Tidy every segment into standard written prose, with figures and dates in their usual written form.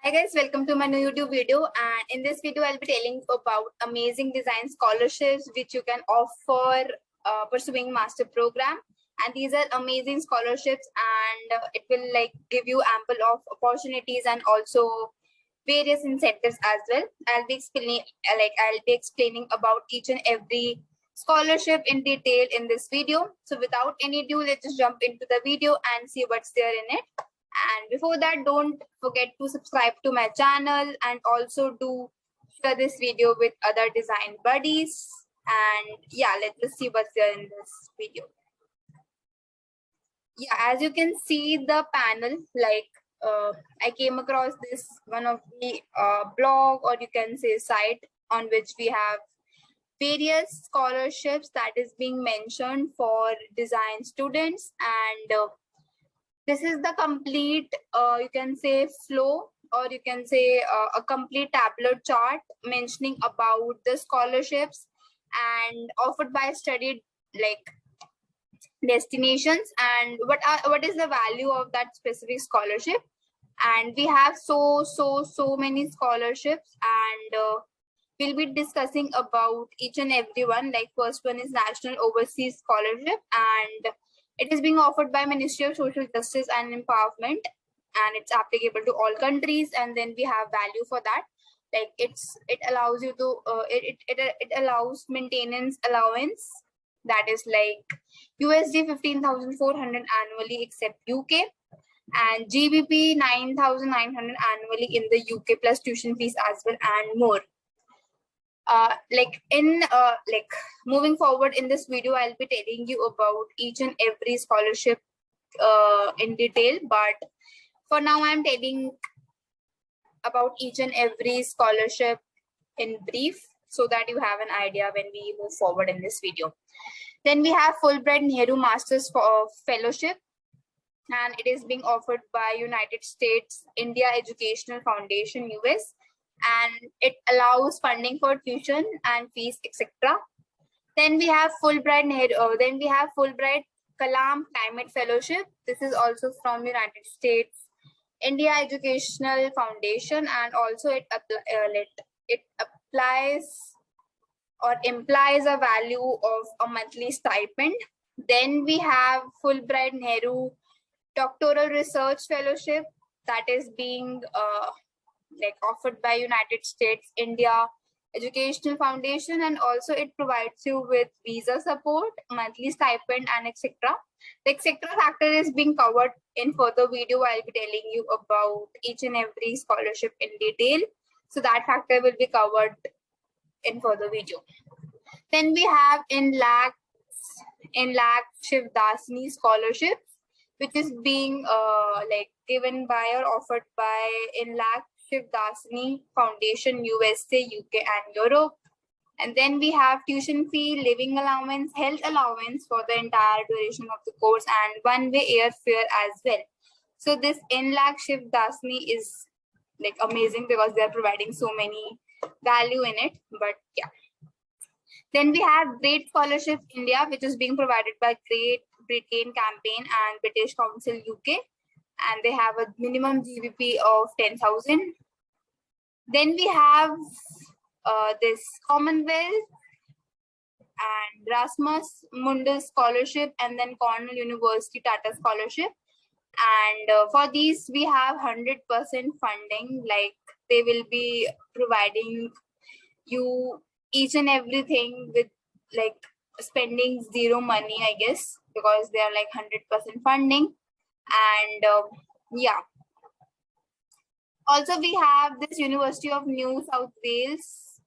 Hi guys, welcome to my new YouTube video, and in this video I'll be telling about amazing design scholarships which you can offer pursuing master program. And these are amazing scholarships, and it will give you ample of opportunities and also various incentives as well. I'll be explaining about each and every scholarship in detail in this video. So without any ado, let's just jump into the video and see what's there in it. And before that, don't forget to subscribe to my channel and also do share this video with other design buddies. And yeah, let's see what's there in this video. Yeah, as you can see the panel, I came across this one of the blog, or you can say site, on which we have various scholarships that is being mentioned for design students. And this is the complete, you can say, flow, or you can say a complete tabular chart mentioning about the scholarships and offered by studied destinations and what is the value of that specific scholarship. And we have so many scholarships, and we'll be discussing about each and every one. Like, first one is National Overseas Scholarship, and it is being offered by Ministry of Social Justice and Empowerment, and it's applicable to all countries. And then we have value for that. Like, it allows you to it allows maintenance allowance, that is like USD 15,400 annually except UK, and GBP 9,900 annually in the UK plus tuition fees as well, and more. Moving forward in this video, I'll be telling you about each and every scholarship in detail, but for now I'm telling about each and every scholarship in brief so that you have an idea when we move forward in this video. Then we have Fulbright Nehru Masters Fellowship, and it is being offered by United States India Educational Foundation, US, and it allows funding for tuition and fees, etc. Then we have Fulbright Kalam Climate Fellowship. This is also from United States India Educational Foundation, and also it applies or implies a value of a monthly stipend. Then we have Fulbright Nehru Doctoral Research Fellowship, that is being offered by United States India Educational Foundation, and also it provides you with visa support, monthly stipend, and etc. The etc. factor is being covered in further video. I'll be telling you about each and every scholarship in detail, so that factor will be covered in further video. Then we have Inlak Shivdasani Scholarship, which is being given by or offered by Inlak Shivdasani Foundation, USA, UK, and Europe. And then we have tuition fee, living allowance, health allowance for the entire duration of the course, and one-way airfare as well. So this Inlak Shivdasani is amazing because they are providing so many value in it. But yeah. Then we have Great Scholarship India, which is being provided by Great Britain Campaign and British Council UK, and they have a minimum GBP of 10,000. Then we have this Commonwealth and Rasmus Mundus Scholarship, and then Cornell University Tata Scholarship. And for these we have 100% funding. Like, they will be providing you each and everything with spending zero money, I guess, because they are 100% funding. And yeah, also we have this University of New South Wales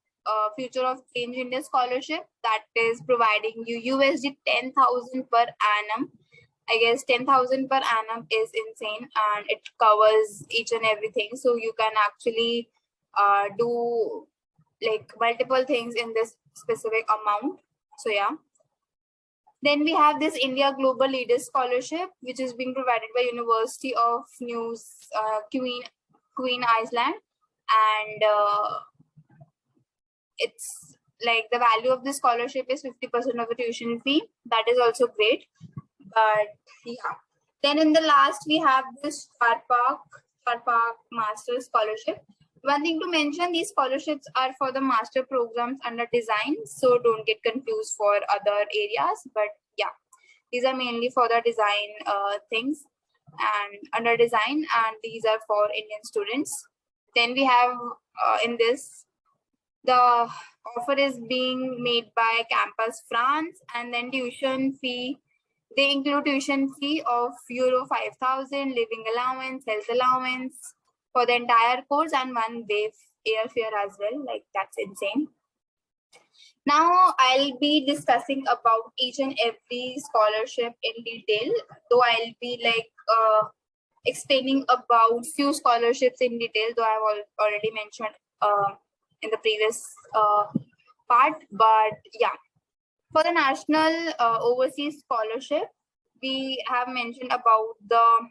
Future of Change India Scholarship, that is providing you USD 10,000 per annum. I guess 10,000 per annum is insane, and it covers each and everything, so you can actually do multiple things in this specific amount. So yeah. Then we have this India Global Leaders Scholarship, which is being provided by University of Queen Island, and it's the value of the scholarship is 50% of the tuition fee. That is also great. But yeah. Then in the last we have this Star Park Park Master Scholarship. One thing to mention, these scholarships are for the master programs under design, so don't get confused for other areas. But yeah, these are mainly for the design things and under design, and these are for Indian students. Then we have in this, the offer is being made by Campus France, and then tuition fee. They include tuition fee of euro 5,000, living allowance, health allowance for the entire course, and one wave airfare as well. Like, that's insane. Now I'll be discussing about each and every scholarship in detail, though I'll be like explaining about few scholarships in detail, though I've already mentioned in the previous part. But yeah, for the national overseas scholarship, we have mentioned about the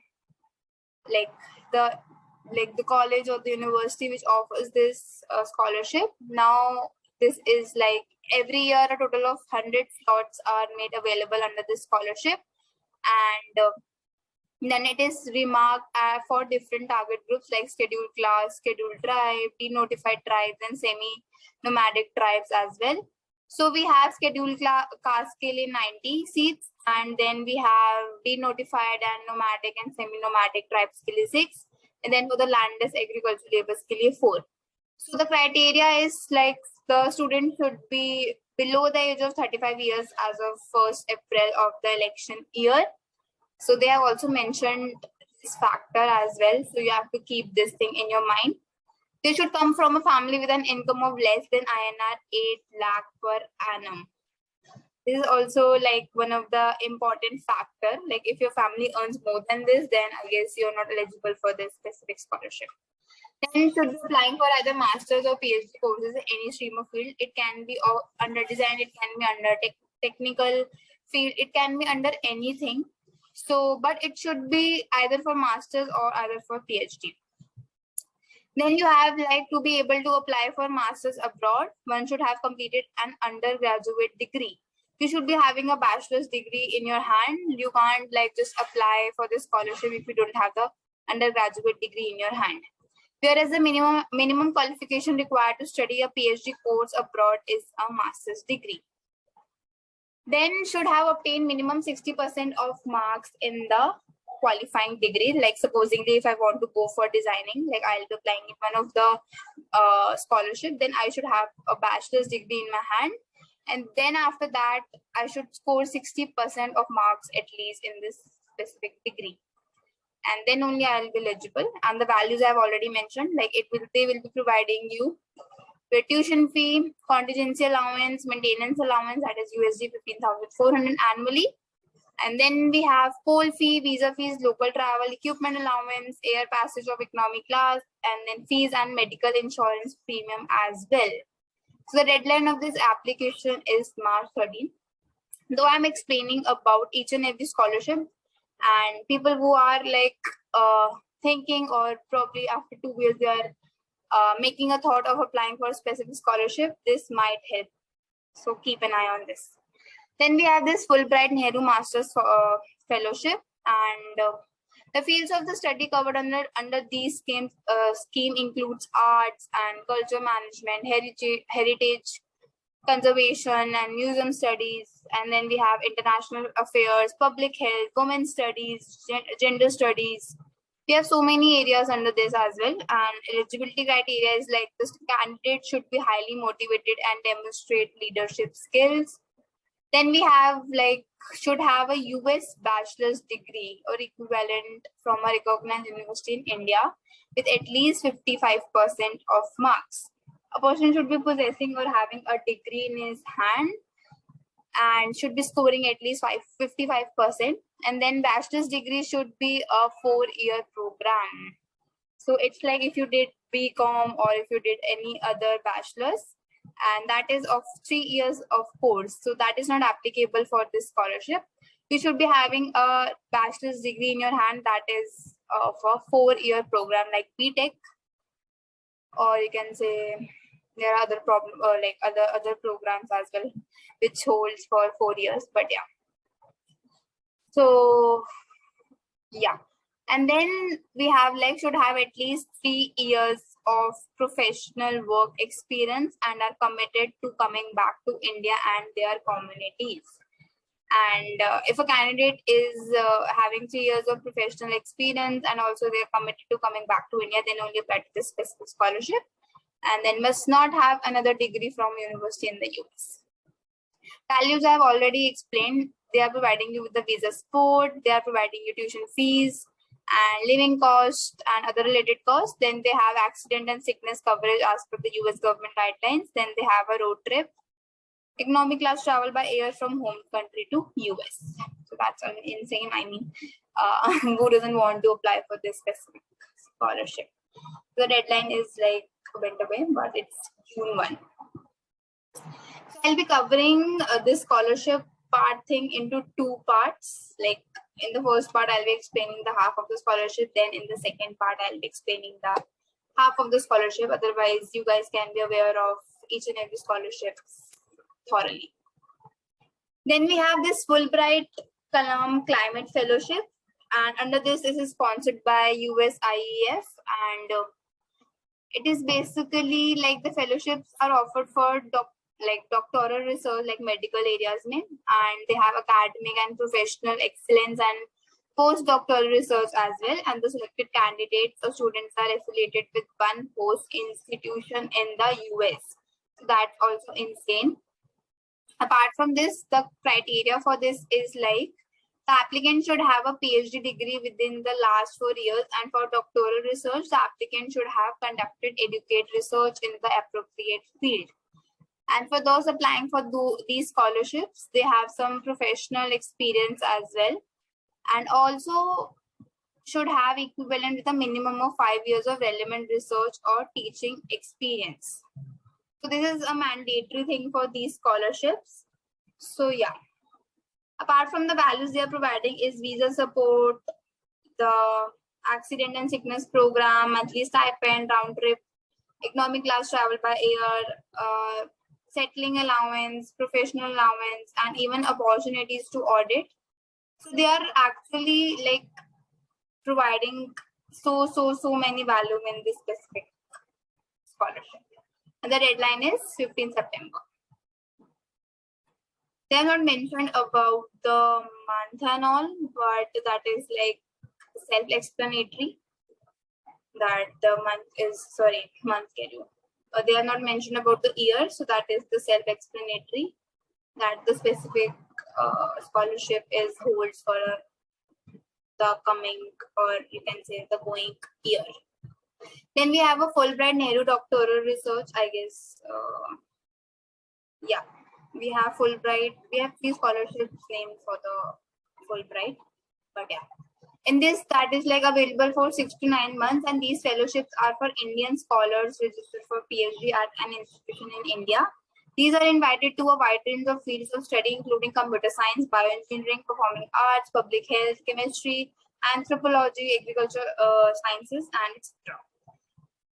college or the university which offers this scholarship. Now this is like every year a total of 100 slots are made available under this scholarship, and then it is remarked for different target groups like scheduled class, scheduled tribe, denotified tribes, and semi-nomadic tribes as well. So we have scheduled caste ke liye 90 seats, and then we have denotified and nomadic and semi-nomadic tribes ke liye 6, and then for the landless agricultural laborers ke liye 4. So the criteria is like the student should be below the age of 35 years as of 1st April of the election year. So they have also mentioned this factor as well. So you have to keep this thing in your mind. They should come from a family with an income of less than INR 8 lakh per annum. This is also like one of the important factor. Like if your family earns more than this, then I guess you're not eligible for this specific scholarship. Then you should be applying for either master's or PhD courses in any stream of field. It can be under design, it can be under technical field, it can be under anything. So, but it should be either for master's or either for PhD. Then you have like to be able to apply for master's abroad, one should have completed an undergraduate degree. You should be having a bachelor's degree in your hand. You can't like just apply for this scholarship if you don't have the undergraduate degree in your hand. Whereas the minimum qualification required to study a PhD course abroad is a master's degree. Then should have obtained minimum 60% of marks in the qualifying degree. Like supposedly if I want to go for designing, like I'll be applying in one of the scholarship, then I should have a bachelor's degree in my hand. And then after that, I should score 60% of marks at least in this specific degree. And then only I'll be eligible. And the values I've already mentioned, like they will be providing you with tuition fee, contingency allowance, maintenance allowance, that is USD 15,400 annually. And then we have poll fee, visa fees, local travel, equipment allowance, air passage of economy class, and then fees and medical insurance premium as well. So the deadline of this application is March 13. Though I'm explaining about each and every scholarship, and people who are like thinking, or probably after 2 years they are making a thought of applying for a specific scholarship, this might help. So keep an eye on this. Then we have this Fulbright Nehru Masters Fellowship, and the fields of the study covered under these schemes scheme includes arts and culture management, heritage conservation and museum studies, and then we have international affairs, public health, women's studies, gender studies. We have so many areas under this as well, and eligibility criteria is like this candidate should be highly motivated and demonstrate leadership skills. Then we have like should have a US bachelor's degree or equivalent from a recognized university in India with at least 55% of marks. A person should be possessing or having a degree in his hand and should be scoring at least 55%. And then bachelor's degree should be a 4-year program. So it's like if you did BCom or if you did any other bachelor's, and that is of 3 years of course. So that is not applicable for this scholarship. You should be having a bachelor's degree in your hand that is of a 4-year program like BTech, or you can say there are other other programs as well which holds for 4 years. But yeah, so yeah, And then we have like should have at least 3 years of professional work experience and are committed to coming back to India and their communities. And if a candidate is having 3 years of professional experience and also they're committed to coming back to India, then only apply to this specific scholarship, and then must not have another degree from university in the US. Values I have already explained. They are providing you with the visa support, they are providing you tuition fees and living cost and other related costs. Then they have accident and sickness coverage as per the US government guidelines. Then they have a road trip, economic class travel by air from home country to US. So that's insane. I mean, who doesn't want to apply for this specific scholarship? The deadline is like went away, but it's June 1. So I'll be covering this scholarship part thing into 2 parts. Like in the first part, I'll be explaining the half of the scholarship. Then in the second part, I'll be explaining the half of the scholarship. Otherwise, you guys can be aware of each and every scholarship thoroughly. Then we have this Fulbright Kalam Climate Fellowship. And under this is sponsored by US IEF. And it is basically like the fellowships are offered for doctoral research, like medical areas, and they have academic and professional excellence and postdoctoral research as well. And the selected candidates or students are affiliated with one post institution in the US. So that's also insane. Apart from this, the criteria for this is like the applicant should have a PhD degree within the last 4 years, and for doctoral research, the applicant should have conducted educate research in the appropriate field. And for those applying for these scholarships, they have some professional experience as well, and also should have equivalent with a minimum of 5 years of relevant research or teaching experience. So this is a mandatory thing for these scholarships. So yeah. Apart from the values they are providing is visa support, the accident and sickness program, monthly stipend, round trip, economic class travel by air, settling allowance, professional allowance, and even opportunities to audit. So they are actually like providing so many value in this specific scholarship. And the deadline is 15 September. They are not mentioned about the month and all, but that is like self-explanatory. That the month schedule. They are not mentioned about the year, so that is the self-explanatory. That the specific scholarship is holds for the coming, or you can say the going year. Then we have a Fulbright Nehru Doctoral Research, I guess. Yeah. We have Fulbright. We have 3 scholarships named for the Fulbright, but yeah, in this that is like available for 6 to 9 months, and these fellowships are for Indian scholars registered for PhD at an institution in India. These are invited to a wide range of fields of study, including computer science, bioengineering, performing arts, public health, chemistry, anthropology, agriculture sciences, and etc.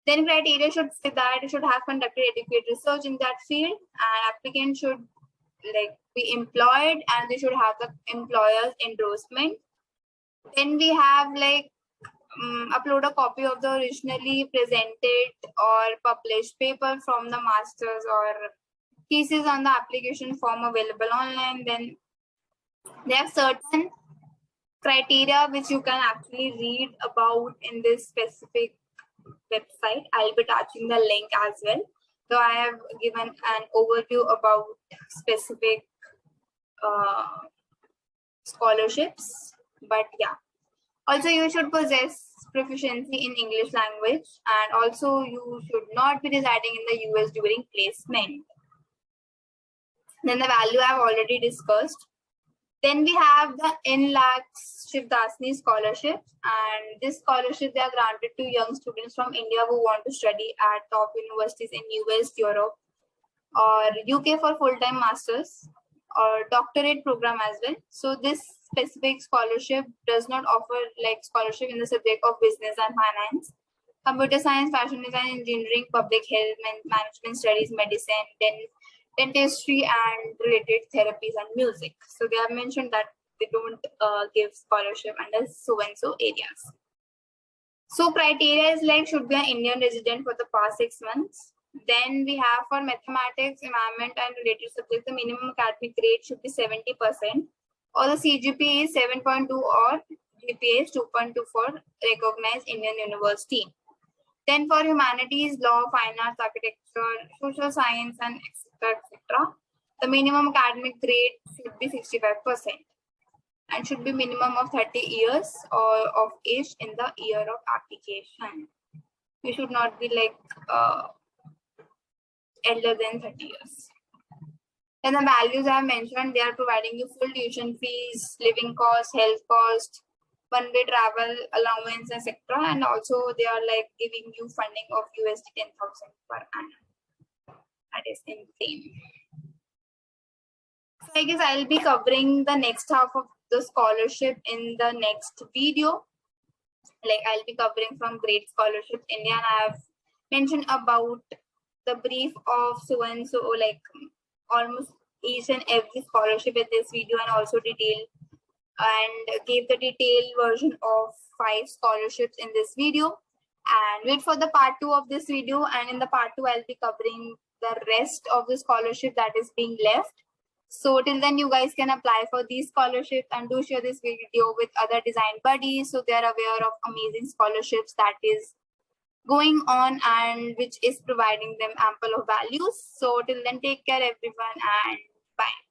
Then criteria should say that it should have conducted adequate research in that field, and applicant should like be employed, and they should have the employer's endorsement. Then we have like upload a copy of the originally presented or published paper from the master's or thesis on the application form available online. Then they have certain criteria which you can actually read about in this specific website. I'll be attaching the link as well. So I have given an overview about specific scholarships, but yeah. Also, you should possess proficiency in English language, and also you should not be residing in the US during placement. Then the value I've already discussed. Then we have the NLAX Shivdasani scholarship, and this scholarship they are granted to young students from India who want to study at top universities in US, Europe, or UK for full-time masters or doctorate program as well. So this specific scholarship does not offer like scholarship in the subject of business and finance, computer science, fashion design, engineering, public health, management studies, medicine, dentistry, and related therapies and music. So they have mentioned that they don't give scholarship under so and so areas. So criteria is like should be an Indian resident for the past 6 months. Then we have for mathematics, environment and related subjects, the minimum academic grade should be 70%, or the CGPA is 7.2 or GPA is 2.2 for recognized Indian university. Then for humanities, law, fine arts, architecture, social science and etc. The minimum academic grade should be 65% and should be minimum of 30 years or of age in the year of application. You should not be like elder than 30 years. Then the values I have mentioned, they are providing you full tuition fees, living cost, health cost, one-way travel allowance, etc. And also they are like giving you funding of USD 10,000 per annum. That is insane. So I guess I'll be covering the next half of the scholarship in the next video. Like I'll be covering from Great Scholarships India, and I have mentioned about the brief of so and so, like almost each and every scholarship in this video, and also detail and gave the detailed version of 5 scholarships in this video. And wait for the part 2 of this video, and in the part 2 I'll be covering the rest of the scholarship that is being left. So till then you guys can apply for these scholarships, and do share this video with other design buddies so they are aware of amazing scholarships that is going on and which is providing them ample of values. So till then, take care everyone, and bye.